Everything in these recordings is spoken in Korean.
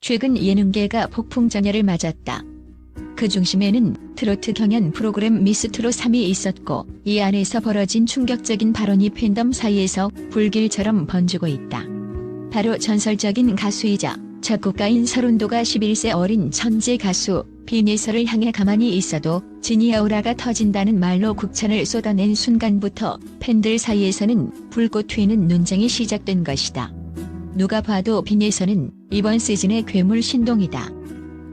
최근 예능계가 폭풍전야를 맞았다. 그 중심에는 트로트 경연 프로그램 미스트롯 3이 있었고 이 안에서 벌어진 충격적인 발언이 팬덤 사이에서 불길처럼 번지고 있다. 바로 전설적인 가수이자 작곡가인 서른도가 11세 어린 천재 가수 빈예설을 향해 가만히 있어도 진이 아우라가 터진다는 말로 국찬을 쏟아낸 순간부터 팬들 사이에서는 불꽃 튀는 논쟁이 시작된 것이다. 누가 봐도 빈예설은 이번 시즌의 괴물 신동이다.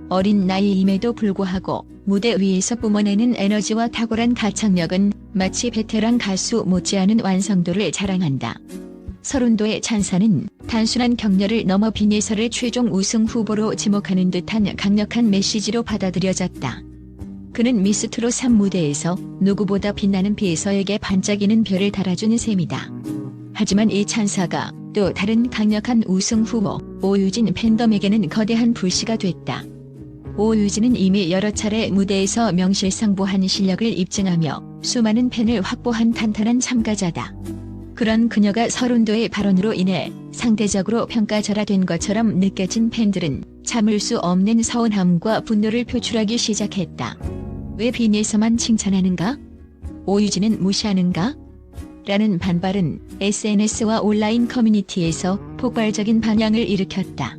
어린 나이임에도 불구하고 무대 위에서 뿜어내는 에너지와 탁월한 가창력은 마치 베테랑 가수 못지않은 완성도를 자랑한다. 서른도의 찬사는 단순한 격려를 넘어 빈예설을 최종 우승 후보로 지목하는 듯한 강력한 메시지로 받아들여졌다. 그는 미스트롯 3 무대에서 누구보다 빛나는 비서에게 반짝이는 별을 달아주는 셈이다. 하지만 이 찬사가 또 다른 강력한 우승 후보 오유진 팬덤에게는 거대한 불씨가 됐다. 오유진은 이미 여러 차례 무대에서 명실상부한 실력을 입증하며 수많은 팬을 확보한 탄탄한 참가자다. 그런 그녀가 서른도의 발언으로 인해 상대적으로 평가절하된 것처럼 느껴진 팬들은 참을 수 없는 서운함과 분노를 표출하기 시작했다. 왜 빈예서만 칭찬하는가? 오유진은 무시하는가? 라는 반발은 SNS와 온라인 커뮤니티에서 폭발적인 반향을 일으켰다.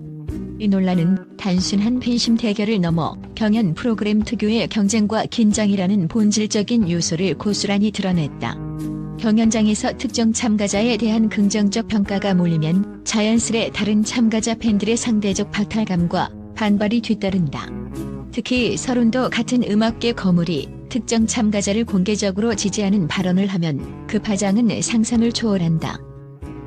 이 논란은 단순한 팬심 대결을 넘어 경연 프로그램 특유의 경쟁과 긴장이라는 본질적인 요소를 고스란히 드러냈다. 경연장에서 특정 참가자에 대한 긍정적 평가가 몰리면 자연스레 다른 참가자 팬들의 상대적 박탈감과 반발이 뒤따른다. 특히 서른도 같은 음악계 거물이 특정 참가자를 공개적으로 지지하는 발언을 하면 그 파장은 상상을 초월한다.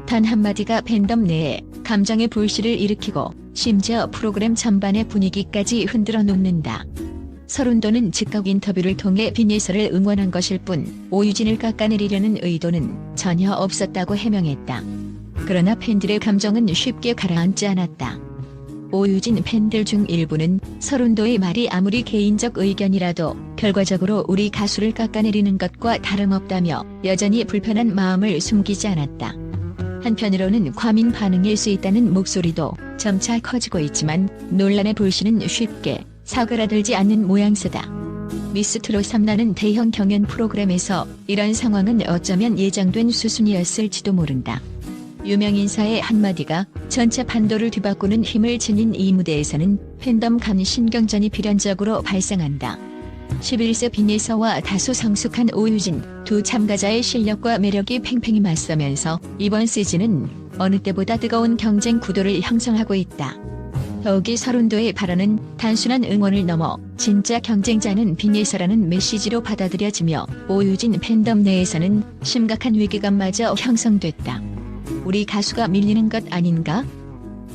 단 한마디가 팬덤 내에 감정의 불씨를 일으키고 심지어 프로그램 전반의 분위기까지 흔들어 놓는다. 서른도는 즉각 인터뷰를 통해 빈예설을 응원한 것일 뿐 오유진을 깎아내리려는 의도는 전혀 없었다고 해명했다. 그러나 팬들의 감정은 쉽게 가라앉지 않았다. 오유진 팬들 중 일부는 서른도의 말이 아무리 개인적 의견이라도 결과적으로 우리 가수를 깎아내리는 것과 다름없다며 여전히 불편한 마음을 숨기지 않았다. 한편으로는 과민 반응일 수 있다는 목소리도 점차 커지고 있지만 논란의 불씨는 쉽게 사그라들지 않는 모양새다. 미스트롯 3라는 대형 경연 프로그램에서 이런 상황은 어쩌면 예정된 수순이었을지도 모른다. 유명 인사의 한마디가 전체 판도를 뒤바꾸는 힘을 지닌 이 무대에서는 팬덤 간 신경전이 필연적으로 발생한다. 11세 빈예서와 다소 성숙한 오유진 두 참가자의 실력과 매력이 팽팽히 맞서면서 이번 시즌은 어느 때보다 뜨거운 경쟁 구도를 형성하고 있다. 더욱이 서른도의 발언은 단순한 응원을 넘어 진짜 경쟁자는 빈예서라는 메시지로 받아들여지며 오유진 팬덤 내에서는 심각한 위기감마저 형성됐다. 우리 가수가 밀리는 것 아닌가?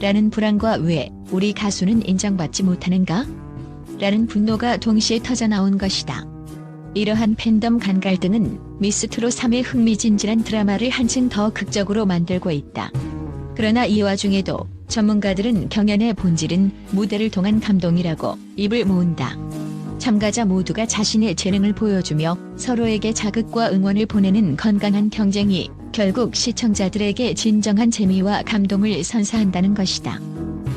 라는 불안과 왜 우리 가수는 인정받지 못하는가? 라는 분노가 동시에 터져나온 것이다. 이러한 팬덤 간 갈등은 미스트롯 3의 흥미진진한 드라마를 한층 더 극적으로 만들고 있다. 그러나 이 와중에도 전문가들은 경연의 본질은 무대를 통한 감동이라고 입을 모은다. 참가자 모두가 자신의 재능을 보여주며 서로에게 자극과 응원을 보내는 건강한 경쟁이 결국 시청자들에게 진정한 재미와 감동을 선사한다는 것이다.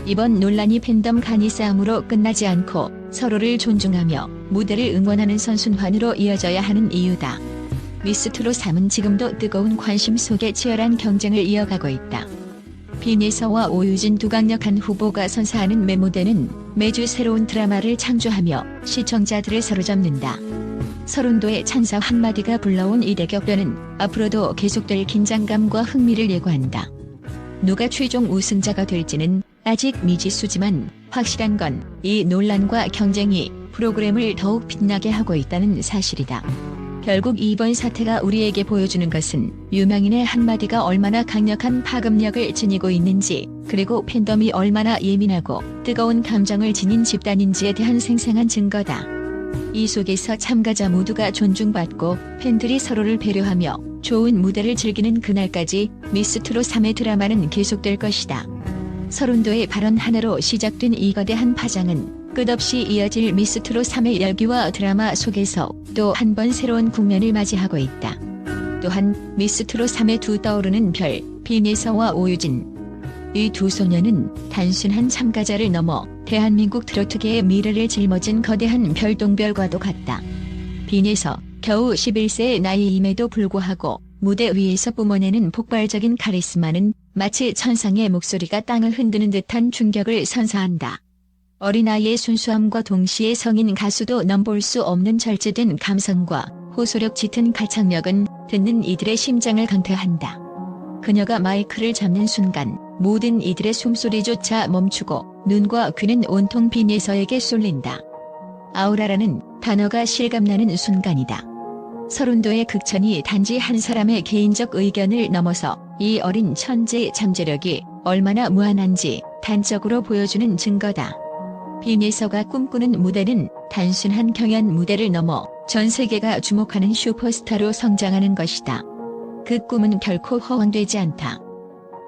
이번 논란이 팬덤 간의 싸움으로 끝나지 않고 서로를 존중하며 무대를 응원하는 선순환으로 이어져야 하는 이유다. 미스트롯 3은 지금도 뜨거운 관심 속에 치열한 경쟁을 이어가고 있다. 빈예서와 오유진 두 강력한 후보가 선사하는 매무대는 매주 새로운 드라마를 창조하며 시청자들을 사로잡는다. 서른도의 찬사 한마디가 불러온 이 대격변은 앞으로도 계속될 긴장감과 흥미를 예고한다. 누가 최종 우승자가 될지는 아직 미지수지만 확실한 건 이 논란과 경쟁이 프로그램을 더욱 빛나게 하고 있다는 사실이다. 결국 이번 사태가 우리에게 보여주는 것은 유명인의 한마디가 얼마나 강력한 파급력을 지니고 있는지, 그리고 팬덤이 얼마나 예민하고 뜨거운 감정을 지닌 집단인지에 대한 생생한 증거다. 이 속에서 참가자 모두가 존중받고 팬들이 서로를 배려하며 좋은 무대를 즐기는 그날까지 미스트롯 3의 드라마는 계속될 것이다. 서른도의 발언 하나로 시작된 이 거대한 파장은 끝없이 이어질 미스트롯 3의 열기와 드라마 속에서 또 한 번 새로운 국면을 맞이하고 있다. 또한 미스트롯 3의 두 떠오르는 별, 빈예서와 오유진, 이 두 소녀는 단순한 참가자를 넘어 대한민국 트로트계의 미래를 짊어진 거대한 별똥별과도 같다. 빈에서 겨우 11세의 나이임에도 불구하고 무대 위에서 뿜어내는 폭발적인 카리스마는 마치 천상의 목소리가 땅을 흔드는 듯한 충격을 선사한다. 어린아이의 순수함과 동시에 성인 가수도 넘볼 수 없는 절제된 감성과 호소력 짙은 가창력은 듣는 이들의 심장을 강타한다. 그녀가 마이크를 잡는 순간 모든 이들의 숨소리조차 멈추고 눈과 귀는 온통 빈예서에게 쏠린다. 아우라라는 단어가 실감나는 순간이다. 서른도의 극찬이 단지 한 사람의 개인적 의견을 넘어서 이 어린 천재의 잠재력이 얼마나 무한한지 단적으로 보여주는 증거다. 빈예서가 꿈꾸는 무대는 단순한 경연 무대를 넘어 전 세계가 주목하는 슈퍼스타로 성장하는 것이다. 그 꿈은 결코 허황되지 않다.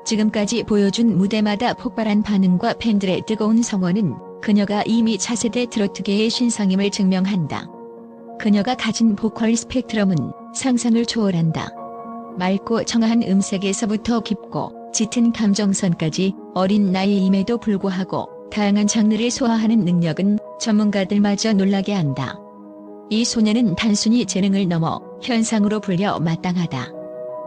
지금까지 보여준 무대마다 폭발한 반응과 팬들의 뜨거운 성원은 그녀가 이미 차세대 트로트계의 신성임을 증명한다. 그녀가 가진 보컬 스펙트럼은 상상을 초월한다. 맑고 청아한 음색에서부터 깊고 짙은 감정선까지 어린 나이임에도 불구하고 다양한 장르를 소화하는 능력은 전문가들마저 놀라게 한다. 이 소녀는 단순히 재능을 넘어 현상으로 불려 마땅하다.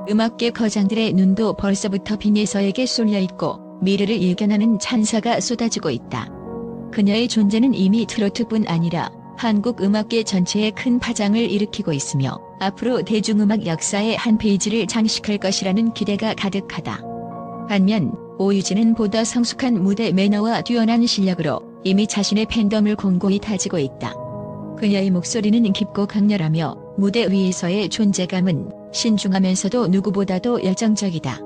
음악계 거장들의 눈도 벌써부터 빈예서에게 쏠려있고 미래를 예견하는 찬사가 쏟아지고 있다. 그녀의 존재는 이미 트로트뿐 아니라 한국 음악계 전체에 큰 파장을 일으키고 있으며 앞으로 대중음악 역사의 한 페이지를 장식할 것이라는 기대가 가득하다. 반면 오유진은 보다 성숙한 무대 매너와 뛰어난 실력으로 이미 자신의 팬덤을 공고히 다지고 있다. 그녀의 목소리는 깊고 강렬하며 무대 위에서의 존재감은 신중하면서도 누구보다도 열정적이다.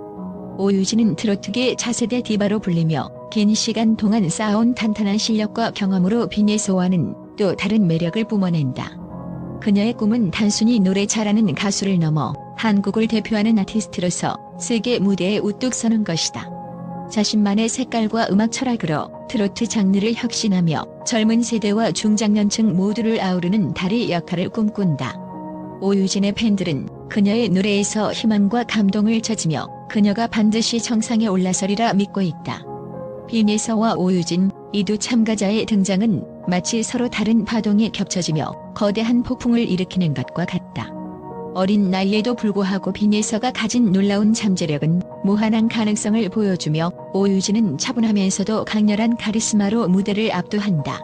오유진은 트로트계 차세대 디바로 불리며 긴 시간 동안 쌓아온 탄탄한 실력과 경험으로 빈예서와는 또 다른 매력을 뿜어낸다. 그녀의 꿈은 단순히 노래 잘하는 가수를 넘어 한국을 대표하는 아티스트로서 세계 무대에 우뚝 서는 것이다. 자신만의 색깔과 음악 철학으로 트로트 장르를 혁신하며 젊은 세대와 중장년층 모두를 아우르는 다리 역할을 꿈꾼다. 오유진의 팬들은 그녀의 노래에서 희망과 감동을 찾으며 그녀가 반드시 정상에 올라서리라 믿고 있다. 빈예서와 오유진, 이 두 참가자의 등장은 마치 서로 다른 파동이 겹쳐지며 거대한 폭풍을 일으키는 것과 같다. 어린 나이에도 불구하고 빈예서가 가진 놀라운 잠재력은 무한한 가능성을 보여주며 오유진은 차분하면서도 강렬한 카리스마로 무대를 압도한다.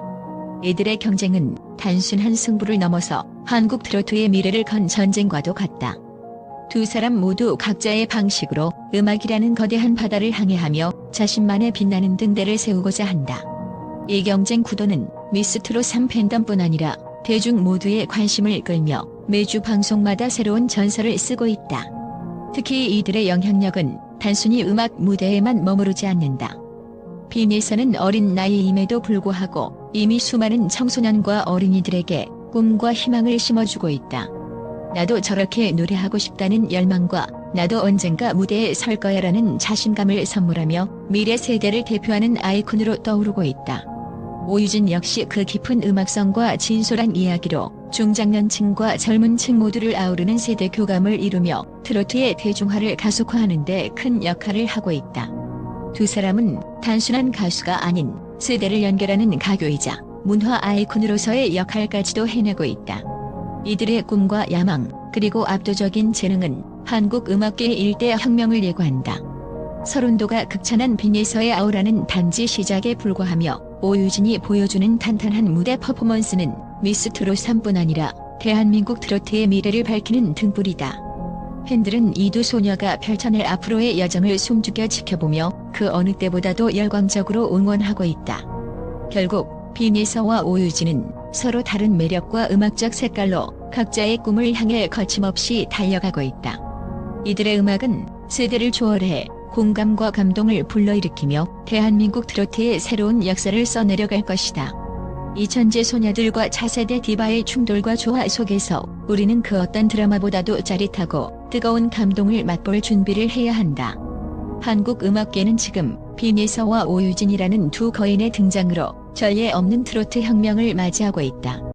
이들의 경쟁은 단순한 승부를 넘어서 한국 트로트의 미래를 건 전쟁과도 같다. 두 사람 모두 각자의 방식으로 음악이라는 거대한 바다를 항해하며 자신만의 빛나는 등대를 세우고자 한다. 이 경쟁 구도는 미스트롯 3 팬덤뿐 아니라 대중 모두의 관심을 끌며 매주 방송마다 새로운 전설을 쓰고 있다. 특히 이들의 영향력은 단순히 음악 무대에만 머무르지 않는다. 빈예서는 어린 나이임에도 불구하고 이미 수많은 청소년과 어린이들에게 꿈과 희망을 심어주고 있다. 나도 저렇게 노래하고 싶다는 열망과 나도 언젠가 무대에 설 거야라는 자신감을 선물하며 미래 세대를 대표하는 아이콘으로 떠오르고 있다. 오유진 역시 그 깊은 음악성과 진솔한 이야기로 중장년층과 젊은 층 모두를 아우르는 세대 교감을 이루며 트로트의 대중화를 가속화하는 데 큰 역할을 하고 있다. 두 사람은 단순한 가수가 아닌 세대를 연결하는 가교이자 문화 아이콘으로서의 역할까지도 해내고 있다. 이들의 꿈과 야망, 그리고 압도적인 재능은 한국 음악계의 일대 혁명을 예고한다. 서른도가 극찬한 빈예서의 아우라는 단지 시작에 불과하며 오유진이 보여주는 탄탄한 무대 퍼포먼스는 미스트롯 3뿐 아니라 대한민국 트로트의 미래를 밝히는 등불이다. 팬들은 이 두 소녀가 펼쳐낼 앞으로의 여정을 숨죽여 지켜보며 그 어느 때보다도 열광적으로 응원하고 있다. 결국 빈예서와 오유진은 서로 다른 매력과 음악적 색깔로 각자의 꿈을 향해 거침없이 달려가고 있다. 이들의 음악은 세대를 초월해 공감과 감동을 불러일으키며 대한민국 트로트의 새로운 역사를 써내려갈 것이다. 이 천재 소녀들과 차세대 디바의 충돌과 조화 속에서 우리는 그 어떤 드라마보다도 짜릿하고 뜨거운 감동을 맛볼 준비를 해야 한다. 한국 음악계는 지금 빈예서와 오유진이라는 두 거인의 등장으로 전례 없는 트로트 혁명을 맞이하고 있다.